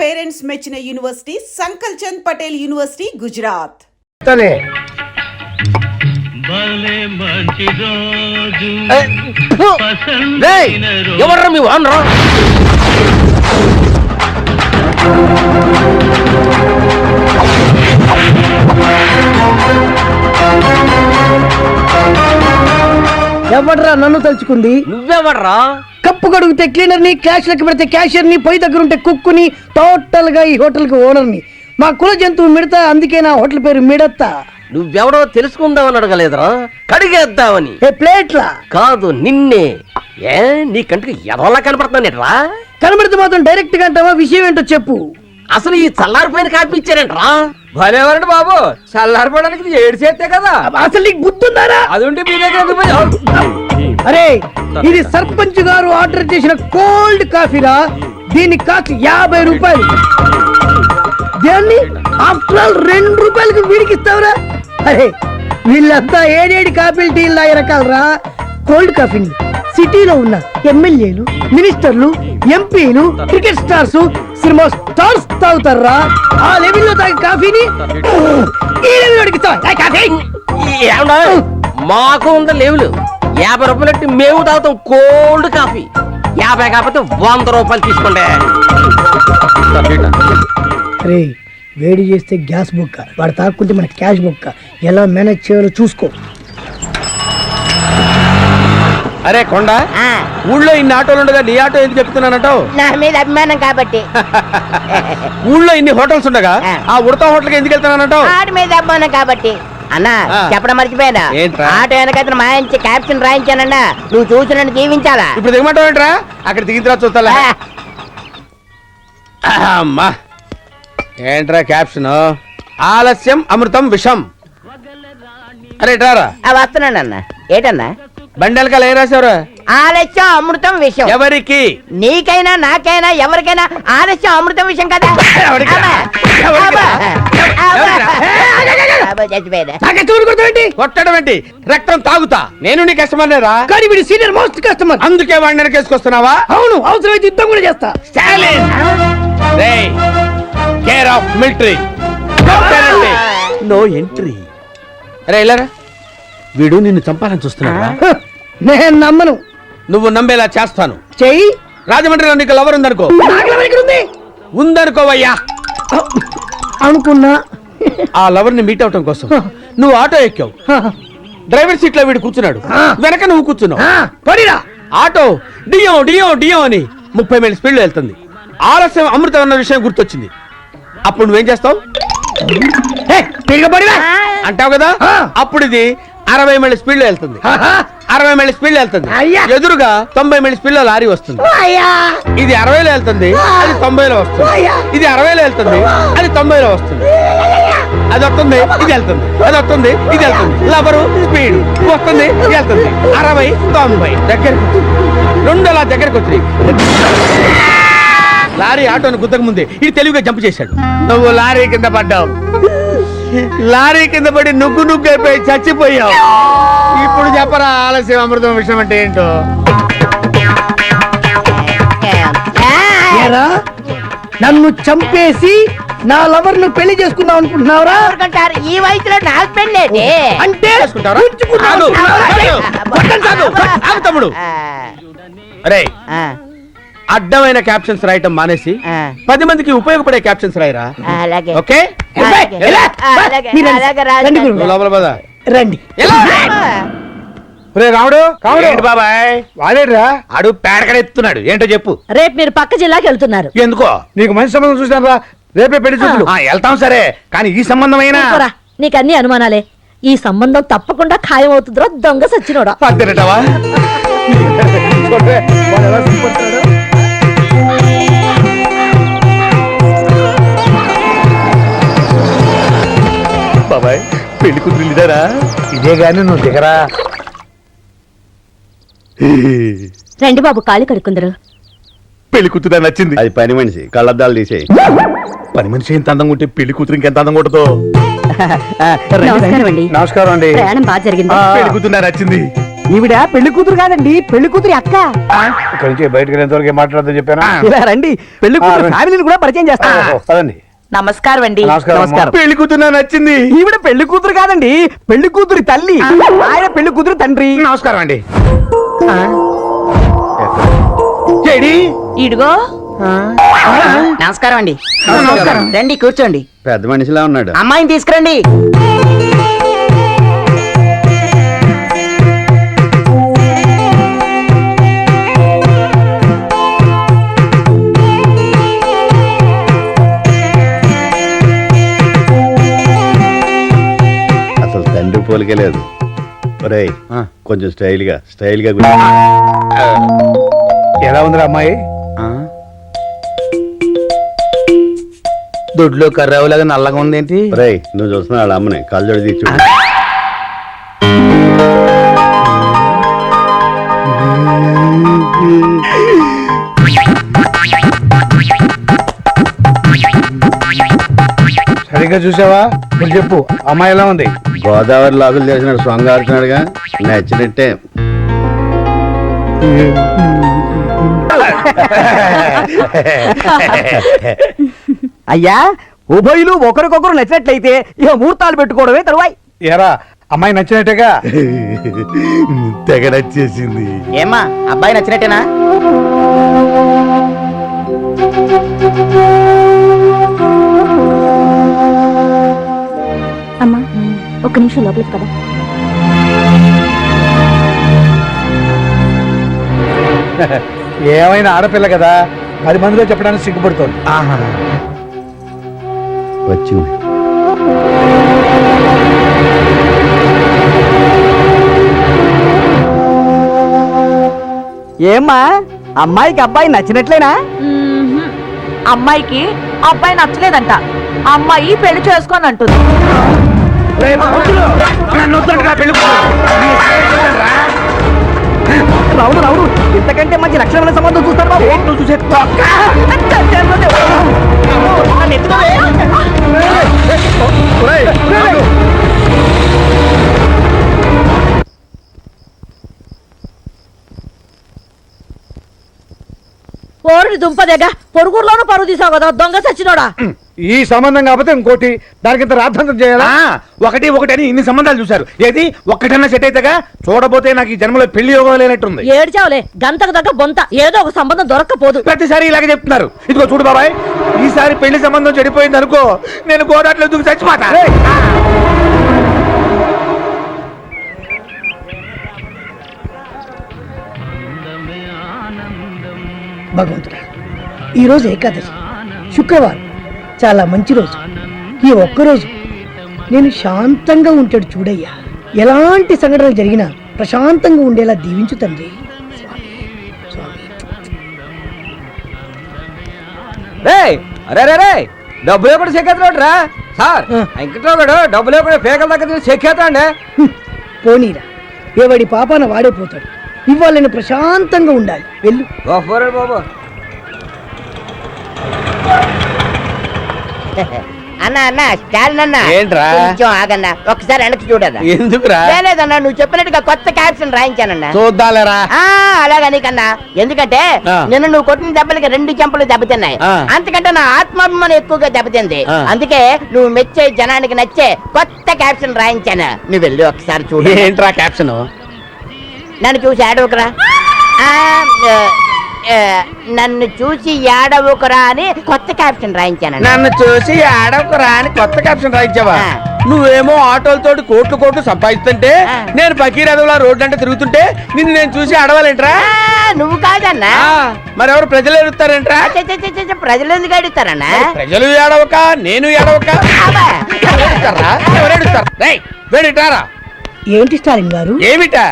Parents మెచ్చిన university సంకల్ Chand Patel university Gujarat. ఎవర్రా మీ వానరా? ఎవడ్రా నన్ను తలుచుకుంది? నువ్వెవర్రా? కప్పు కడుగుతే క్లీనర్ ని, క్యాష్ లెక్క పెడితే క్యాషియర్ ని, పొయ్యి దగ్గర ఉంటే కుక్కుని, టోటల్ గా ఈ హోటల్ కి ఓనర్ ని. మా కుల జంతువు మిడతా, అందుకే నా హోటల్ పేరు మిడతా. నువ్వెవడో తెలుసుకుందామని అడగలేదురా, కడిగేద్దామని. ప్లేట్లా కాదు, నిన్నే. ఏ నీ కంటికి ఎదవలా కనపడుతున్నానేట్రా? కనబడితే మాత్రం డైరెక్ట్ గా అంటావా? విషయం ఏంటో చెప్పు. అసలు ఈ చల్లారిపోయిన కాపీ ఇచ్చారేంట్రా? భలేవారండి బాబు, చల్లారిపోవడానికి ఏడు చేస్తే కదా. అసలు నీకు బుద్ధుందారా? అది ఉంటే మీ దగ్గర. అరే, ఇది సర్పంచ్ గారు ఆర్డర్ చేసిన కోల్డ్ కాఫీరా. దీని కాస్ట్ 50 రూపాయలు. దాన్ని ఆఫ్టర్ ఆల్ 2 రూపాయలకి వీడికిస్తావురా? అరే, వీళ్ళంతా ఏడేడి కాఫీలు టీలు తాగే రకాలరా. కోల్డ్ కాఫీని సిటీలో ఉన్న ఎమ్మెల్యేలు, మినిస్టర్లు, ఎంపీలు, క్రికెట్ స్టార్స్, సినిమా స్టార్స్ తాగుతారా. ఆ లెవెల్లో తాగే కాఫీని ఈ లెవెల్ మాకు ఉంద లేవులు. 50 రూపాయలు మేము తాగుతాం కోల్డ్ కాఫీ. 50 కాకపోతే 100 రూపాయలు తీసుకోండి. అరే, వేడి చేస్తే గ్యాస్ బుక్క, వాడు తాక్కుంటే మన క్యాష్ బుక్క. ఎలా మేనేజ్ చేయాలో చూసుకో. అరే కొండ, ఊళ్ళో ఇన్ని ఆటోలు ఉండగా నీ ఆటో ఎందుకు చెప్తున్నానంటావు? నా మీద అభిమానం కాబట్టి. ఊళ్ళో ఇన్ని హోటల్స్ ఉండగా ఆ ఉడతా హోటల్కి ఎందుకు వెళ్తున్నానంటావు? ఆట మీద అభిమానం కాబట్టి. అన్నా, చెప్పడం మర్చిపోయానా? Auto వెనకతను మాయించి caption రాయించానన్నా. నువ్వు చూసి నన్ను దీవించాలా? ఇప్పుడు దిగమంటావు ఏంట్రా? అక్కడ దిగిన తర్వాత చూస్తా. అమ్మా, ఏంట్రా క్యాప్షన్? ఆలస్యం అమృతం విషం. అరే రారా. వస్తున్నాను అన్న. ఏటన్నా? బండెలకాల ఏం రాశారు? ఆలస్యం అమృతం విషయం. ఎవరికి? నీకైనా, నాకైనా, ఎవరికైనా ఆలస్యం అమృతం విషయం కదా. కొట్టడం ఏంటి? రక్తం తాగుతా. నేను నీ కస్టమర్ రా. కానీ వీడు సీనియర్ మోస్ట్ కస్టమర్. అందుకే వాడిని వెనకేసుకొస్తున్నావా? అవును, అవసరమైతే యుద్ధం కూడా చేస్తా. Care of military, no entry. అరే ఇలారా, వీడు నిన్ను చంపాలని చూస్తున్నాడా? నేను నమ్మను. నువ్వు నమ్మేలా చేస్తాను. చెయ్యి. రాజమండ్రిలో నీకు లవర్ ఉందనుకో. ఉందనుకోవయ్యా. అనుకున్నా. ఆ లవర్ ని మీట్ అవటం కోసం నువ్వు ఆటో ఎక్కావు. డ్రైవర్ సీట్ లో వీడు కూర్చున్నాడు, వెనక నువ్వు కూర్చున్నావు. ఆటో డియో డియో డియో అని 30 మైళ్ళ స్పీడ్ లో వెళ్తుంది. ఆలస్యం అమృతం అన్న విషయం గుర్తొచ్చింది. అప్పుడు నువ్వేం చేస్తావు? అంటావు కదా. అప్పుడు ఇది 60 మైళ్ళ స్పీడ్ లో వెళ్తుంది. 60 మైళ్ళ స్పీడ్ లో వెళ్తుంది. ఎదురుగా 90 మైళ్ళ స్పీడ్ లో లారీ వస్తుంది. ఇది 60లో వెళ్తుంది, అది 90లో వస్తుంది. ఇది 60లో వెళ్తుంది, అది 90లో వస్తుంది. అది వస్తుంది, ఇది వెళ్తుంది. అది వస్తుంది, ఇది వెళ్తుంది. లవరు స్పీడ్ వస్తుంది, ఇది వెళ్తుంది. 60, 90 దగ్గరకు 2 అలా దగ్గరకు వచ్చి లారీ ఆటోను గుద్దకు ముందే ఇది తెలివిగా జంప్ చేశాడు. నువ్వు లారీ కింద పడ్డావు. లారీ కింద పడి నుగ్గు నుగ్గు అయిపోయి చచ్చిపోయావు. ఇప్పుడు చెప్పరా ఆలస్యం అమృతం విషయం అంటే ఏంటో? నన్ను చంపేసి నా లవర్ ను పెళ్లి చేసుకుందాం అనుకుంటున్నావురా? ఈ వయసులో నా హస్బెండ్ అంటే తమ్ముడు, అరే అడ్డమైన క్యాప్షన్స్ రాయటం మానేసి 10 మందికి ఉపయోగపడే క్యాప్షన్స్ రాయరా. ఓకే, రండి. రాముడు బాబాయ్, వాడేడ్రా ఆడు పేడకడెత్తున్నాడు. ఏంటో చెప్పు. రేపు మీరు పక్క జిల్లాకి వెళ్తున్నారు. ఎందుకో? నీకు మంచి సంబంధం చూసాను రా. రేపే పెళ్లి చూపులు. వెళ్తాం సరే, కానీ ఈ సంబంధమైనా నీకు అన్ని అనుమానాలే. ఈ సంబంధం తప్పకుండా ఖాయం అవుతుందో దొంగ సచ్చినోడా. అంతేనటవా? బాబాయ్, పెళ్లి కూతురు ఇదారా? ఇదే గాని నువ్వు దిగరా. రండి బాబు, కాళ్ళు కడుక్కుందరు. పెళ్లి కూతురు నచ్చింది. అది పని మనిషి, కళ్ళద్దాలు తీసేయి. పని మనిషి ఎంత అందంగా ఉంటే పెళ్లి కూతురు ఇంకెంత అందంగా ఉంటుందో. నమస్కారం అండి. నమస్కారం అండి. ప్రయాణం బాగా జరిగింది. పెళ్లి కూతురు నచ్చింది. ఈవిడ పెళ్లి కూతురు కాదండి, పెళ్లి కూతురి అక్క. ఇక్కడి నుంచి బయటకు వెళ్ళేంతవరకు ఏం మాట్లాడదని చెప్పాను. ఇలా రండి, పెళ్లి కూతురు ఫ్యామిలీని కూడా పరిచయం చేస్తాను. పదండి. నమస్కారం అండి. నమస్కారం. పెళ్లి కూతురు నాకు నచ్చింది. ఈవిడ పెళ్లి కూతురు కాదండి, పెళ్లి కూతురి తల్లి. ఆయన పెళ్లి కూతురు తండ్రి. నమస్కారం అండి. ఇడుగో. నమస్కారం అండి. నమస్కారం. రండి కూర్చోండి. పెద్ద మనిషిలా ఉన్నాడు. అమ్మాయిని తీసుకురండి. అసలు తండ్రి పోలికే లేదు. ఒరేయ్ కొంచెం స్టైల్ గా ఎలా ఉందిరా అమ్మాయి? దొడ్లో కర్రావులాగా నల్లగా ఉందేంటి? ఒరేయ్ నువ్వు చూస్తున్నా వాళ్ళ అమ్మని కళ్ళజోడి తీర్చు. సరిగ్గా చూసావా? ఇప్పుడు చెప్పు, అమ్మాయి ఎలా ఉంది? గోదావరి లాగులు చేసినాడు సొంగ ఆడుతున్నాడుగా, నచ్చినట్టే. అయ్యా, ఉభయులు ఒకరికొకరు నచ్చినట్లయితే ఇక ముహూర్తాలు పెట్టుకోవడమే తరువాయి. ఎరా అమ్మాయి నచ్చినట్టుగా? తెగ నచ్చేసింది. ఏమ్మా అబ్బాయి నచ్చినట్టేనా? అమ్మా ఒక్క నిమిషం లోపలికి కదా. ఏమైనా ఆడపిల్ల కదా, 10 మందిలో చెప్పడానికి సిగ్గుపడుతోంది. వచ్చింది. ఏమ్మా, అమ్మాయికి అబ్బాయి నచ్చినట్లేనా? అమ్మాయికి అబ్బాయి నచ్చలేదంట, అమ్మాయి పెళ్లి చేసుకొని అంటుంది. రావును రావును, ఇంతకంటే మంచి లక్షణమైన సంబంధం చూస్తారు బాబు. నువ్వు చూసే పోరుని దుంపదేగా పొరుగురులోనూ పరుగు తీసావు కదా దొంగ సచ్చినోడా. ఈ సంబంధం కాకపోతే ఇంకోటి, దానికి ఇంత రాద్ధాంతం చేయాలా? ఒకటి అని ఇన్ని సంబంధాలు చూశారు, ఏది ఒక్కటన్నా సెట్ అయితేగా. చూడబోతే నాకు ఈ జన్మలో పెళ్లి యోగం లేనట్టుంది. ఏడ్చావులే, గంతకు దగ్గర బొంత, ఏదో ఒక సంబంధం దొరక్కపోదు. ప్రతిసారి ఇలాగే చెప్తున్నారు. ఇదిగో చూడు బాబాయ్, ఈసారి పెళ్లి సంబంధం చెడిపోయింది అనుకో, నేను గోదాట్లో దూకి చచ్చిపోతా. భగవంతుడా, ఈరోజు ఏకాదశి, శుక్రవారం, చాలా మంచి రోజు. ఈ ఒక్కరోజు నేను శాంతంగా ఉంటాడు చూడయ్యా. ఎలాంటి సంఘటనలు జరిగినా ప్రశాంతంగా ఉండేలా దీవించు తండ్రి. డబ్బులు కూడా చెక్కేస్తాడు రా సార్. వెంకట్రావు గారు డబ్బులు కూడా పేకల దగ్గర చెక్కేస్తాండి. పోనీరా, ఎవడి పాపాన వాడే పోతాడు. ఇవాళ నేను ప్రశాంతంగా ఉండాలి. వెళ్ళు బాబు. అన్న స్టాలిన్ అన్న, ఏంట్రా? కొంచెం ఆగన్నా, ఒకసారి వెనక్కి చూడదా. ఎందుకురా? లేదన్నా, నువ్వు చెప్పినట్టుగా కొత్త క్యాప్షన్ రాయించానన్నా. చూద్దాలేరా? అలాగని కన్నా, ఎందుకంటే నిన్న నువ్వు కొట్టిన దెబ్బలకి 2 చెంపలు దెబ్బతిన్నాయి. అంతకంటే నా ఆత్మాభిమానం ఎక్కువగా దెబ్బతింది. అందుకే నువ్వు మెచ్చే జనానికి నచ్చే కొత్త క్యాప్షన్ రాయించాను. నువ్వు వెళ్ళి ఒకసారి చూడు. ఏంట్రా క్యాప్షన్? నన్ను చూసి ఆడవకురా, నన్ను చూసి ఏడవకురా అని కొత్త క్యాప్షన్ రాయించాను. నన్ను చూసి ఆడవకురా అని కొత్త క్యాప్షన్ రాయించావా? నువ్వేమో ఆటోలతోటి కోట్లు సంపాదిస్తుంటే, నేను పకీర్ అదవులా రోడ్డు అంటే తిరుగుతుంటే నిన్ను నేను చూసి ఆడవాలేంట్రా? నువ్వు కాదన్నా, మరెవరు ప్రజలు ఎడుతారేంట్రా? ప్రజలు ఎందుకు అడుగుతారన్నా? ప్రజలు ఏడవక నేను ఏడవక ఎవరెడుతారా? ఏంటి స్టాలిన్ గారు? ఏమిటా?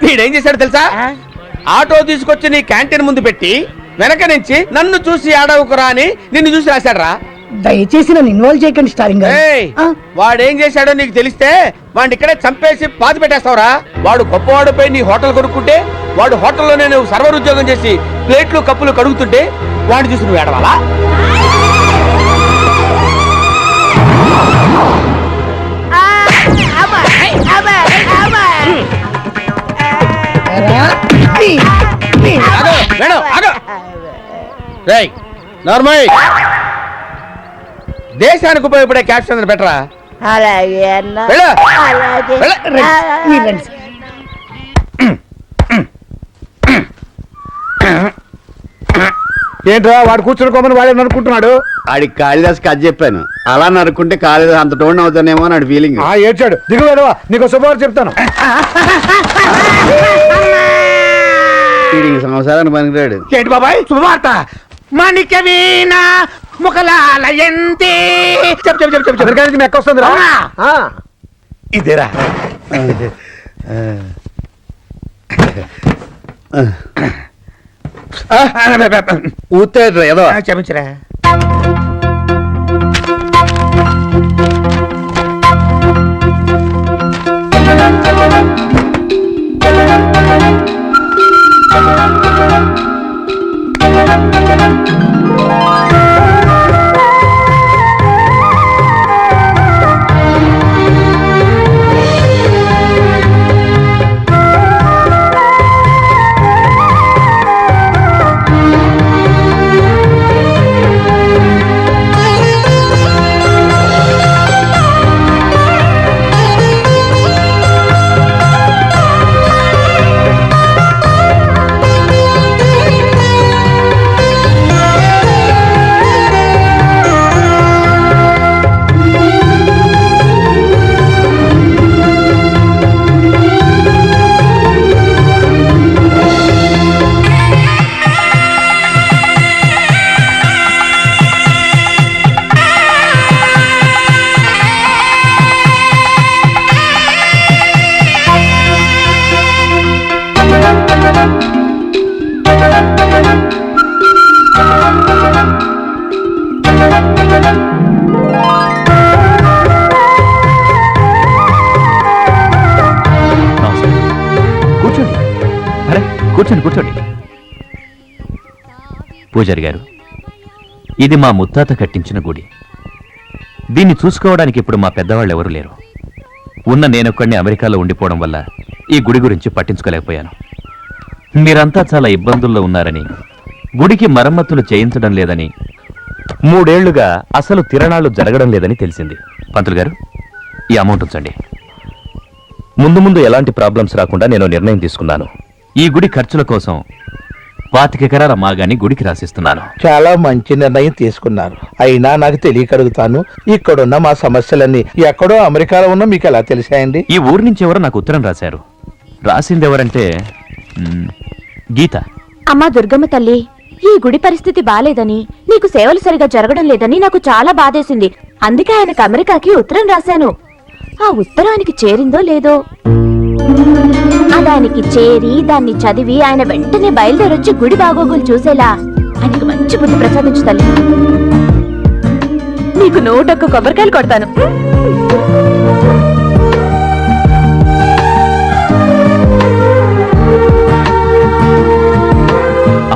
వీడేం చేశాడు తెలుసా? ఆటో తీసుకొచ్చి నీ క్యాంటీన్ ముందు పెట్టి వెనక నుంచి నన్ను చూసి ఆడవుకురా అని నిన్ను చూసి రాశాడు. దయచేసి నన్ను ఇన్వాల్వ్ చేయకండి స్టాలిన్ గారు. వాడేం చేశాడో నీకు తెలిస్తే వాడిని ఇక్కడే చంపేసి పాతి పెట్టేస్తావురా. వాడు గొప్పవాడుపై నీ హోటల్ కొనుక్కుంటే, వాడు హోటల్లోనే నువ్వు సర్వర్ ఉద్యోగం చేసి ప్లేట్లు కప్పులు కడుగుతుంటే వాడిని చూసి నువ్వు ఏడవాలా? రేయ్ నార్మల్ దేశానికి ఉపయోగపడే క్యాప్షన్ బెటరా. అలాగే అన్న. వెళ్ళు. అలాగే. వెళ్ళు. మీరు రండి సార్. ఏంట్రా వాడు కూర్చుని వాడే అనుకుంటున్నాడు. ఆడికి కాళిదాస్ కథ చెప్పాను, అలా నరుక్కుంటే కాళిదాస్ అంత టోన్ అవుతానేమో అని ఫీలింగ్. ఏడ్చాడు. దిగువేడవా నీకు శుభవార్త చెప్తాను. సంవత్సరానికి పనికిరాడు. ఏంటి బాబాయ్ శుభవార్త? మాణిక్య వీణ ముఖలాలయంతి. చెప్పు చెప్పు చెప్పు చెప్పు. అమెరికా నుంచి మెక్క వస్తుంది రా. ఇదేరా ఊతాడు ఏదో. క్షమించరా. కూర్చోండి. అరే కూర్చోండి కూర్చోండి. పూజారి గారు, ఇది మా ముత్తాత కట్టించిన గుడి. దీన్ని చూసుకోవడానికి ఇప్పుడు మా పెద్దవాళ్ళు ఎవరు లేరు. ఉన్న నేనొక్కడిని అమెరికాలో ఉండిపోవడం వల్ల ఈ గుడి గురించి పట్టించుకోలేకపోయాను. మీరంతా చాలా ఇబ్బందుల్లో ఉన్నారని, గుడికి మరమ్మతులు చేయించడం లేదని, 3 ఏళ్లుగా అసలు తిరణాలు జరగడం లేదని తెలిసింది. పంతులు గారు, ఈ అమౌంట్ ఉంచండి. ముందు ముందు ఎలాంటి ప్రాబ్లమ్స్ రాకుండా నేను నిర్ణయం తీసుకున్నాను. ఈ గుడి ఖర్చుల కోసం 25 ఎకరాల మాగాని గుడికి రాసిస్తున్నాను. చాలా మంచి నిర్ణయం తీసుకున్నారు. అయినా నాకు తెలియకడుగుతాను, ఇక్కడున్న మా సమస్యలన్నీ ఎక్కడో అమెరికాలో ఉన్న మీకు ఎలా తెలిసాయండి? ఈ ఊరు నుంచి ఎవరో నాకు ఉత్తరం రాశారు. రాసింది ఎవరంటే గీత. అమ్మా దుర్గమ్మ తల్లి, ఈ గుడి పరిస్థితి బాలేదని, నీకు సేవలు సరిగా జరగడం లేదని నాకు చాలా బాధేసింది. అందుకే ఆయనకు అమెరికాకి ఉత్తరం రాశాను. ఆ ఉత్తరం ఆయనకి చేరిందో లేదో. అదానికి చేరి దాన్ని చదివి ఆయన వెంటనే బయలుదేరొచ్చి గుడి బాగోగులు చూసేలా ఆయనకు మంచి బుద్ధి ప్రసాదించు తల్లి. నీకు 101 కొబ్బరికాయలు కొడతాను.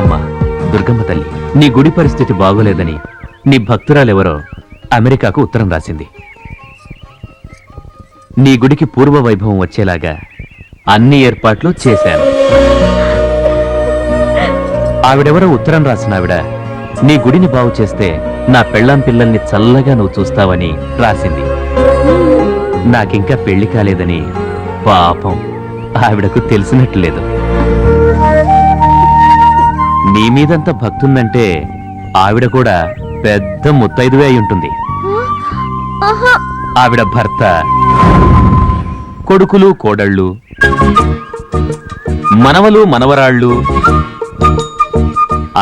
అమ్మా దుర్గమ్మ తల్లి, నీ గుడి పరిస్థితి బాగోలేదని నీ భక్తురాలెవరో అమెరికాకు ఉత్తరం రాసింది. నీ గుడికి పూర్వ వైభవం వచ్చేలాగా అన్ని ఏర్పాట్లు చేశాను. ఆవిడెవరో ఉత్తరం రాసిన ఆవిడ నీ గుడిని బాగు చేస్తే నా పెళ్ళాం పిల్లల్ని చల్లగా నువ్వు చూస్తావని రాసింది. నాకింకా పెళ్లి కాలేదని పాపం ఆవిడకు తెలిసినట్లేదు. నీ మీదంత భక్తుందంటే ఆవిడ కూడా పెద్ద ముత్తైదువే అయి ఉంటుంది. ఆవిడ భర్త, కొడుకులు కోడళ్ళు, మనవలు మనవరాళ్ళు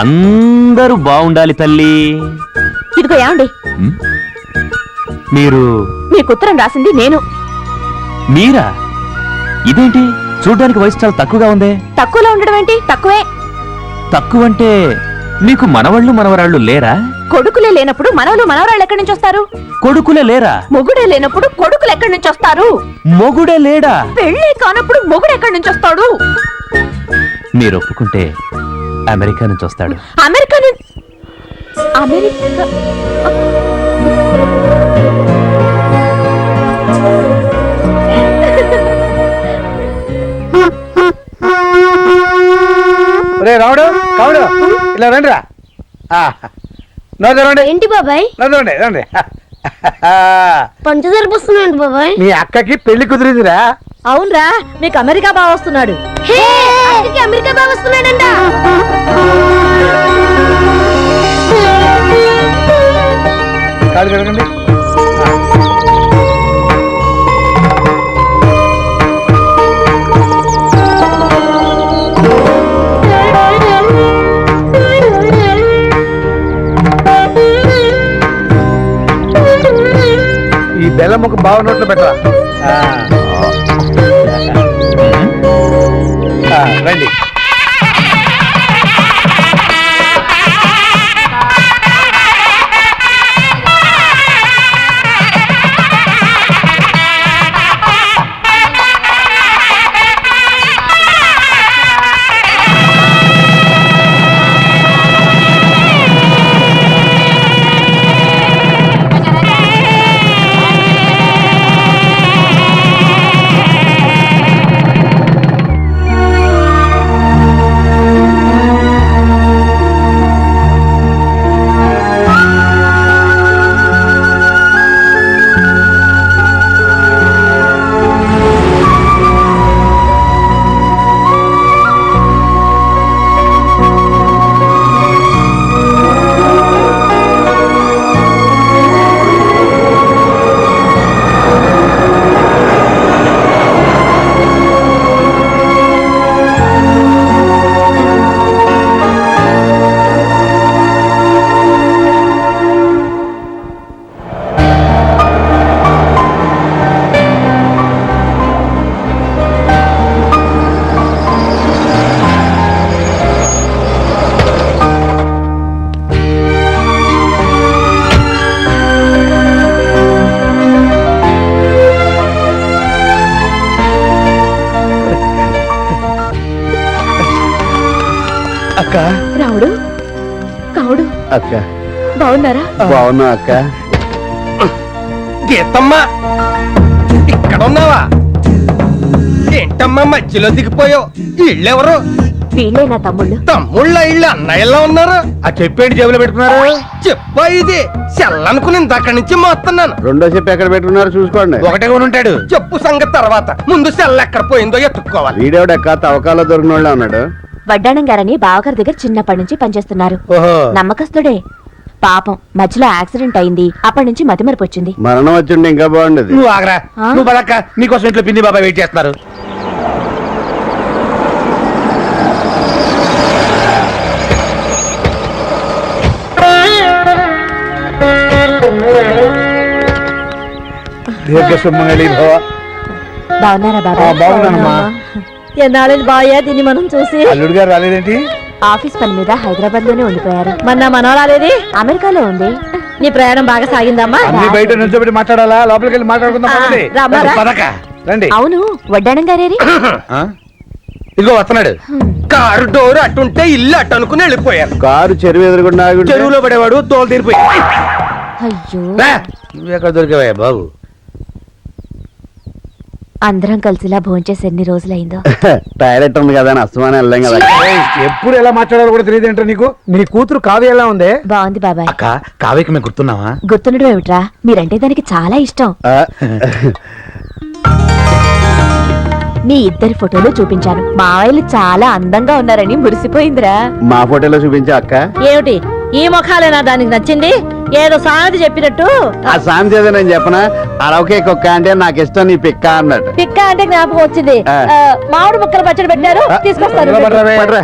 అందరూ బాగుండాలి తల్లి. ఇదిగో ఏమండి, మీరు మీకు ఉత్తరం రాసింది నేను. మీరా? ఇదేంటి చూడ్డానికి వయసు చాలా తక్కువగా ఉందే. తక్కువలో ఉండడం ఏంటి? తక్కువే. తక్కువంటే మీకు మనవళ్ళు మనవరాళ్ళు లేరా? కొడుకులే లేనప్పుడు మనవలు మనవరాళ్ళు ఎక్కడి నుంచి వస్తారు? కొడుకులే లేరా? మొగుడే లేనప్పుడు కొడుకులు ఎక్కడి నుంచి వస్తారు? మొగుడే లేడా? పెళ్ళే కానప్పుడు మొగుడు ఎక్కడి నుంచి వస్తాడు? మీరు ఒప్పుకుంటే అమెరికా నుంచి వస్తాడు. అమెరికా అమెరికా రే రావుడు కావుడు, ఇలా రండిరా. నోదండి ఏంటి బాబాయ్ నోదండి రండి పంచదార పోస్తున్నాడు బాబాయ్ మీ అక్కకి పెళ్లి కుదిరిందిరా అవునరా మీకు అమెరికా బాగా వస్తున్నాడు అమెరికా బాగా వస్తున్నాడంట కాదు జరగండి ఈ బెల్లం ముక్క బావ నోట్లో పెట్టరా రండి అక్క రావుడు కావుడు అక్క బాగున్నారా బాగున్నా అక్క గీతమ్మా ఇక్కడ ఉన్నావా ఏంటమ్మా మధ్యలో దిగిపోయావు ఇళ్ళెవరు వీళ్ళే నా తమ్ముళ్ళు తమ్ముళ్ళ ఇళ్ళు అన్నయ్యలా ఉన్నారు ఆ చెప్పేంటి జేబులో పెట్టుకున్నారు చెప్పా ఇది సెల్లనుకుని ఇందాక నుంచి మోస్తున్నాను రెండో చెప్పు ఎక్కడ పెట్టుకున్నారో చూసుకోండి ఒకటే కొని ఉంటాడు చెప్పు సంగతి తర్వాత ముందు సెల్ల ఎక్కడ పోయిందో ఎత్తుక్కోవాలి వీడెవడక్క తవ్వకాల్లో దొరికిన వాళ్ళ ఉన్నాడు వడ్డాణం గారని బావగారి దగ్గర చిన్నప్పటి నుంచి పనిచేస్తున్నారు ఓహో నమ్మకస్తుడే పాపం మధ్యలో యాక్సిడెంట్ అయింది అప్పటి నుంచి మతిమరుపు వచ్చింది మరణం వచ్చిండే ఇంకా బాగుండేది నువ్వు ఆగరా ఆ? నువ్వు బలక్క నీకోసం ఇంట్లో పిన్ని బాబాయ్ వెయిట్ చేస్తున్నారు దీర్ఘ సుమంగళి భవ బాగున్నారా బాబా బాగున్నానమ్మా ఎన్నాళ్ళు బాయా దీన్ని మనం చూసి అల్లుడు గారు రాలేదేంటి ఆఫీస్ పని మీద హైదరాబాద్ లోనే ఉండిపోయారు మన మనోరాలేది అమెరికాలో ఉంది నీ ప్రయాణం బాగా సాగిందమ్మా అన్ని బయట నిల్చోబెట్టి మాట్లాడాలా లోపలికి వెళ్ళి మాట్లాడుకుందాం పదండి. రామ్మా, రా. పదక్క రండి అవును వడ్డాణం గారేరి ఆ? ఇదిగో వస్తున్నాడు కారు డోర్ అటుంటే ఇల్లు అటు అనుకుని వెళ్ళిపోయారు కారు చెరువు ఎదురుగుండా ఆగి ఉంటే చెరువులో పడేవాడు తోలు తీరిపోయి అయ్యో నువ్వు ఎక్కడ దొరికావయ్యా బాబు అందరం కలిసిలా భోంచేసి ఎన్ని రోజులైందో టాయిలెట్ ఉంది కదా అని అస్తమానం వెళ్ళాం కదా ఏయ్, ఎప్పుడు ఎలా మాట్లాడాలో కూడా తెలియదు ఏంటో నీకు నీ కూతురు కావ్య ఎలా ఉంది బాగుంది బాబాయ్ అక్క కావ్యకి మేము గుర్తున్నావా గుర్తుండడం ఏమిట్రా మీరంటే దానికి చాలా ఇష్టం ఆ, మీ ఇద్దరి ఫోటోలు చూపించాను మావయ్యలు చాలా అందంగా ఉన్నారని మురిసిపోయిందిరా మా ఫోటోలో చూపించా అక్క ఏమిటి ఈ ముఖాలేనా దానికి నచ్చింది ఏదో సామెత చెప్పినట్టు ఆ సామెత ఏదో నేను చెప్పనా అరవకే కుక్క అంటే నాకు ఇష్టం నీ పిక్క అన్నట్టు పిక్క అంటే జ్ఞాపకం వచ్చింది ఆ. మామిడి ముక్కలు పచ్చడి పెట్టారు తీసుకొస్తారు నిలబడరావే. పడరా.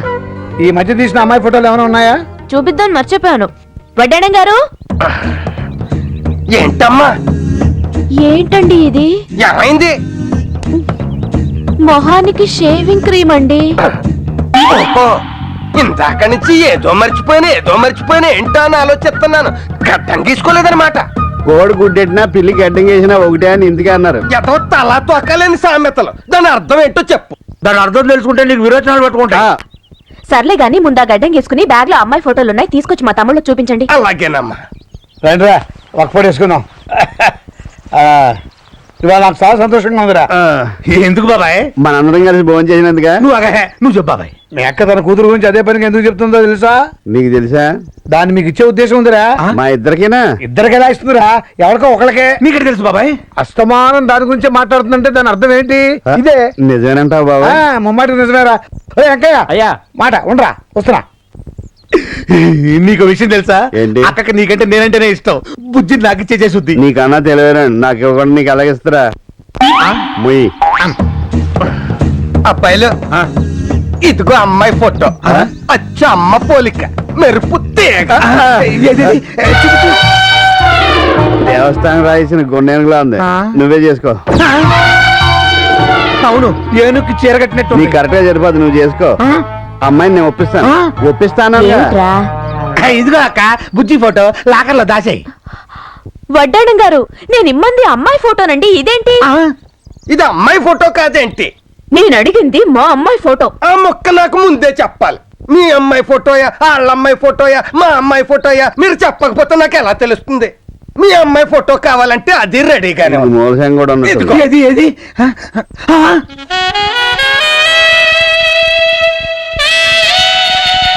ఈ మధ్య తీసిన అమ్మాయి ఫోటోలు ఏమైనా ఉన్నాయా చూపిద్దాం మర్చిపోయాను వడ్డాణం గారు ఏంటమ్మా ఏంటండి ఇది ఏమైంది మొహానికి షేవింగ్ క్రీమ్ అండి ఓహో, ఇందాక నుంచి ఏదో మర్చిపోయినా ఏంటో అని ఆలోచిస్తున్నాను గడ్డం గీసుకోలేదన్నమాట కోడి గుడ్డెట్టినా పిల్లి గడ్డం వేసినా ఒకటే అని ఇందుకే అన్నారు ఎదో తలా తొక్కలేని సామెతలు దాని అర్థం ఏంటో చెప్పు దాని అర్థం తెలుసుకుంటే నీకు విరోచనాలు పెట్టుకుంటా సర్లే గాని ముందా గడ్డం గీసుకుని బ్యాగ్ లో అమ్మాయి ఫోటోలు ఉన్నాయి తీసుకొచ్చి మా తమ్ముళ్ళు చూపించండి అలాగేనమ్మా రండిరా ఒక ఫోటో వేసుకుందాం ఆ, ఇవాళ నాకు చాలా సంతోషంగా ఉందిరా. ఎందుకు బాబాయ్? మనందరం కలిసి భోజనం చేసినందుగా. నువ్వు చెప్పు బాబాయ్. మీ అక్క తన కూతురు గురించి అదే పనికి ఎందుకు చెప్తుందో తెలుసా? నీకు తెలుసా? దాన్ని మీకు ఇచ్చే ఉద్దేశం ఉందిరా? మా ఇద్దరికేనా? ఇద్దరికి ఎలా ఇస్తుందిరా? ఎవరికో ఒకళ్ళకే. నీకు తెలుసు బాబాయ్? అస్తమానం దాని గురించి మాట్లాడుతుందంటే దాని అర్థం ఏంటి? ఇదే. నిజమేనంటావు బాబా? ముమ్మాటి నిజమేరా. వెంకయ్య అయ్యా మాట ఉండరా, వస్తున్నా. నీకు విషయం తెలుసా? ఏంటి? అక్కకి నీకంటే నేనంటేనే ఇష్టం. బుజ్జి నాకు ఇచ్చేసేసుద్ది. నీకన్నా తెలియరా? నాకు ఇవ్వకుండా నీకు ఎలాగిస్తారా? ముయ్. అబ్బాయిలు ఇదిగో అమ్మాయి ఫోటో. అచ్చ అమ్మ పోలిక, మెరుపు తీగ. దేవస్థానం రాయించిన గుండెనుగులా ఉంది. నువ్వే చేసుకో. అవును, ఏనుక్కి చీర కట్టినట్టు. నీకు కరెక్ట్ గా సరిపోదు, నువ్వు చేసుకో. అమ్మాయిని నేను ఒప్పిస్తాను. ఏమిట్రా? ఇదిగో అక్క బుజ్జి ఫోటో లాకర్లో దాసేయి. వడ్డాణం గారు, నేను ఇమ్మంది అమ్మాయి ఫోటోనండి, ఇదేంటి? ఇది అమ్మాయి ఫోటో కాదేంటి? నేను అడిగింది మా అమ్మాయి ఫోటో. ఆ మొక్క నాకు ముందే చెప్పాలి. మీ అమ్మాయి ఫోటోయా, వాళ్ళ అమ్మాయి ఫోటోయా, మా అమ్మాయి ఫోటోయా మీరు చెప్పకపోతే నాకు ఎలా తెలుస్తుంది? మీ అమ్మాయి ఫోటో కావాలంటే అది రెడీగానే ఉంది. మూలసం కూడా ఉన్నట్టు. ఏది ఏది